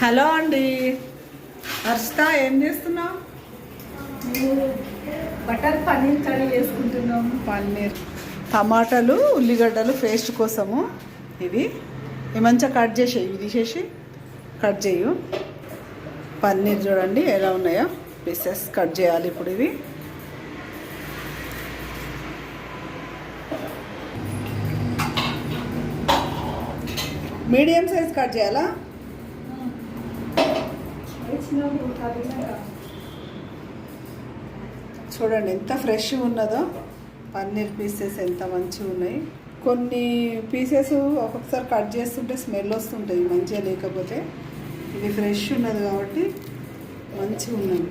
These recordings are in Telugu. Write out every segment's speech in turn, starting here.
హలో అండి, హర్షిత ఏం చేస్తున్నావు? బటర్ పన్నీర్ కర్రీ చేసుకుంటున్నాము. పన్నీర్, టమాటాలు, ఉల్లిగడ్డలు పేస్ట్ కోసము ఇవి మంచిగా కట్ చేసేయి, ఇవి తీసేసి కట్ చేయు. పన్నీర్ చూడండి ఎలా ఉన్నాయో, పీసెస్ కట్ చేయాలి ఇప్పుడు. ఇవి మీడియం సైజ్ కట్ చేయాలా? చూడండి ఎంత ఫ్రెష్గా ఉన్నదో, పన్నీర్ పీసెస్ ఎంత మంచిగా ఉన్నాయి. కొన్ని పీసెస్ ఒక్కొక్కసారి కట్ చేస్తుంటే స్మెల్ వస్తుంటుంది మంచిగా లేకపోతే. ఇది ఫ్రెష్ ఉన్నది కాబట్టి మంచిగా ఉన్నది.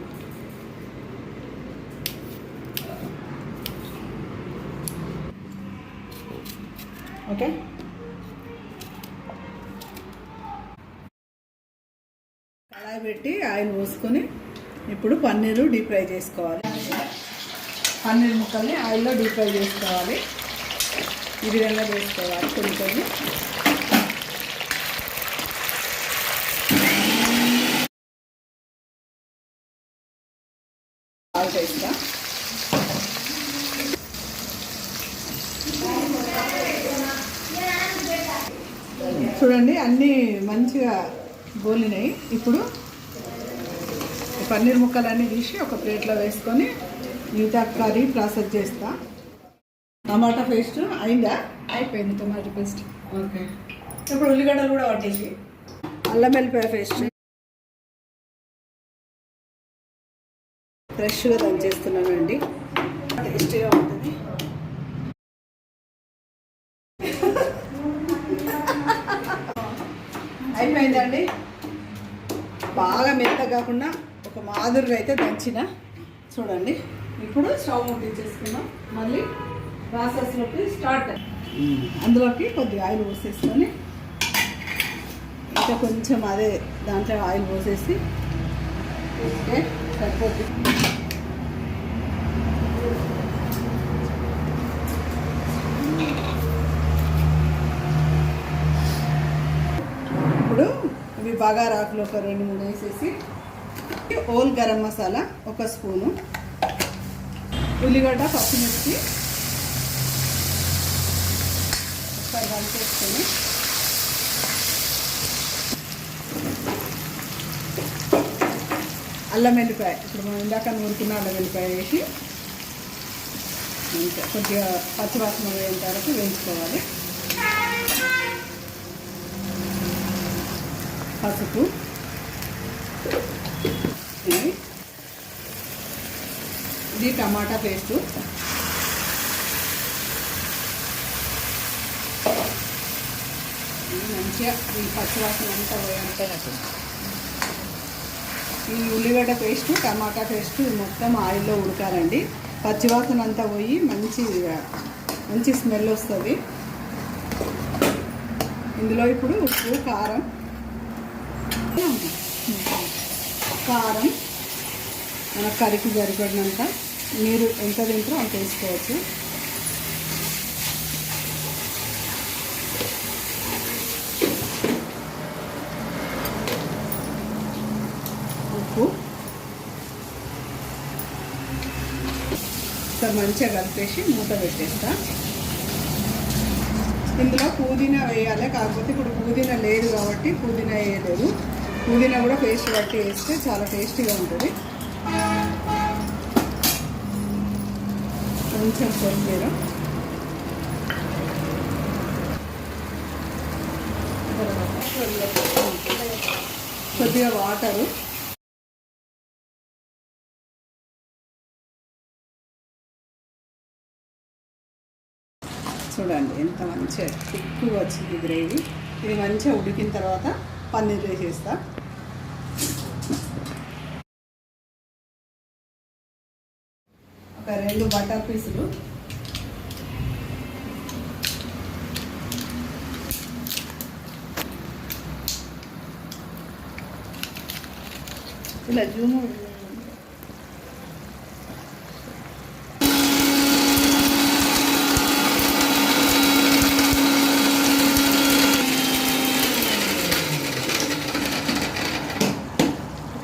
ఓకే, కడాయి పెట్టి ఆయిల్ పోసుకొని ఇప్పుడు పన్నీరు డీప్ ఫ్రై చేసుకోవాలి. పన్నీర్ ముక్కల్ని ఆయిల్లో డీప్ ఫ్రై చేసుకోవాలి. ఈ విధంగా చేసుకోవాలి. కొన్ని కొన్ని సాల్ట్ వేస్తా. చూడండి అన్నీ మంచిగా గోలినాయి. ఇప్పుడు పన్నీర్ ముక్కలన్నీ తీసి ఒక ప్లేట్లో వేసుకొని మిగతా కర్రీ ప్రాసెస్ చేస్తా. టమాటా పేస్ట్ అయిందా? అయిపోయింది టమాటా పేస్ట్. ఓకే, ఇప్పుడు ఉల్లిగడ్డలు కూడా పట్టేసి అల్లం వెల్లిపాయ పేస్ట్ ఫ్రెష్గా దంచేస్తున్నానండి. టేస్టీగా ఉంటుంది. అయిపోయిందండి. బాగా మెత్త కాకుండా ఒక మాదిరిగా అయితే దంచిన. చూడండి ఇప్పుడు స్టవ్ ముట్టించేసుకున్నాం. మళ్ళీ ప్రాసెస్లోకి స్టార్ట్. అందులోకి కొద్దిగా ఆయిల్ పోసేసుకొని ఇంకా కొంచెం అదే దాంట్లో ఆయిల్ పోసేసి ఓకే సరిపోద్ది. ఇప్పుడు ఇవి బగారాకులు ఒక 2-3 వేసేసి హోల్ గరం మసాలా 1 స్పూను, ఉల్లిగడ్డ పచ్చిమిర్చి ఒకసారి కలిపేసుకొని అల్లం వెల్లిపాయ, ఇప్పుడు మనం ఇందాక నూరుకున్న అల్లం వెల్లిపాయ వేసి కొద్దిగా పచ్చివాసన వేయంత వరకు వేయించుకోవాలి. పసుపు, ఇది టమాటా పేస్టు, మంచిగా ఈ పచ్చివాసన అంతా పోయాక ఈ ఉల్లిగడ్డ పేస్టు టమాటా పేస్టు మొత్తం ఆయిల్లో ఉడకాలండి. పచ్చివాసన అంతా పోయి మంచి స్మెల్ వస్తుంది. ఇందులో ఇప్పుడు ఉప్పు, కారం మన కర్రీకి సరిపడినంత, మీరు ఎంత తింటారో అంత వేసుకోవచ్చు. ఉప్పు మంచిగా కలిపేసి మూత పెట్టేస్తా. ఇందులో పుదీనా వేయాలి, కాకపోతే ఇప్పుడు పుదీనా లేదు కాబట్టి పుదీనా వేయలేదు. పుదీనా కూడా పేస్ట్ పట్టి వేస్తే చాలా టేస్టీగా ఉంటుంది. కొంచెం కొత్తిమీర, కొద్దిగా వాటరు, చూడండి ఎంత మంచిగా ఎక్కువ వచ్చింది గ్రేవీ. ఇది మంచిగా ఉడికిన తర్వాత పన్నీర్ వేసేస్తా. ఒక 2 బటర్ పీసులు, ఇలా జూమ్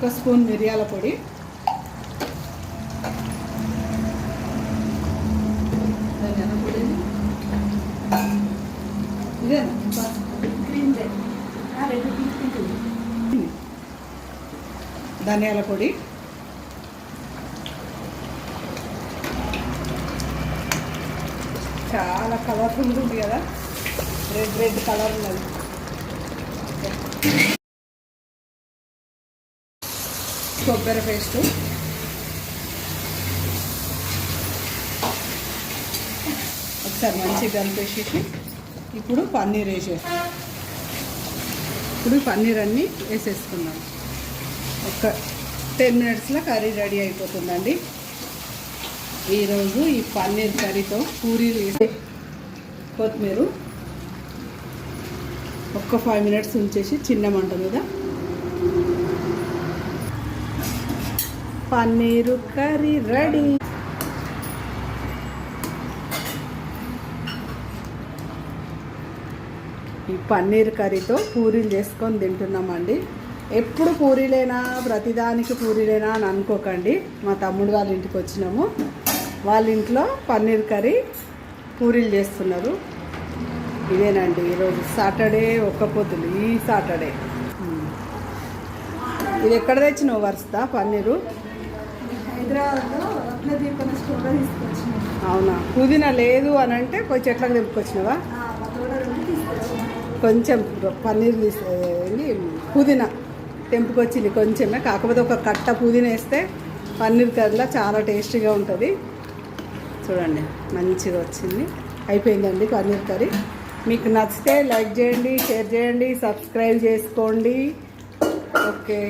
1 స్పూన్ మిరియాల పొడి, ధనియాల పొడి ఇదేనా, ధనియాల పొడి, చాలా కలర్ఫుల్గా ఉంది కదా, రెడ్ కలర్ ఉన్నది. కొబ్బరి పేస్టు, ఒకసారి మంచిగా కలిపేసేసి ఇప్పుడు పన్నీర్ వేసేస్తాం. ఇప్పుడు పన్నీర్ అన్నీ వేసేసుకున్నాం. ఒక 10 మినిట్స్లో కర్రీ రెడీ అయిపోతుందండి. ఈరోజు ఈ పన్నీర్ కర్రీతో పూరీలు వేసి కొత్తిమీర ఒక్క 5 మినిట్స్ ఉంచేసి చిన్న మంట మీద పన్నీరు కర్రీ రెడీ. ఈ పన్నీర్ కర్రీతో పూరీలు చేసుకొని తింటున్నామండి. ఎప్పుడు పూరీలేనా, ప్రతిదానికి పూరీలేనా అని అనుకోకండి. మా తమ్ముడు వాళ్ళ ఇంటికి వచ్చినాము, వాళ్ళ ఇంట్లో పన్నీర్ కర్రీ పూరీలు చేస్తున్నారు. ఇదేనండి ఈరోజు సాటర్డే, ఒక్క పొద్దులు ఈ సాటర్డే. ఇది ఎక్కడ తెచ్చినావు వరుస పన్నీరు? హైదరాబాద్లో రత్నదీపన స్టోర్లో తీసుకొచ్చినాం. అవునా, పుదీనా లేదు అని అంటే కొంచెం చెట్లకు తెంపుకొచ్చినావా? కొంచెం పన్నీర్ పుదీనా తెంపుకొచ్చింది కొంచెమే, కాకపోతే ఒక కట్ట పుదీనా వేస్తే పన్నీర్ కర్రీలా చాలా టేస్టీగా ఉంటుంది. చూడండి మంచిగా వచ్చింది. అయిపోయిందండి పన్నీర్ కర్రీ. మీకు నచ్చితే లైక్ చేయండి, షేర్ చేయండి, సబ్స్క్రైబ్ చేసుకోండి. ఓకే.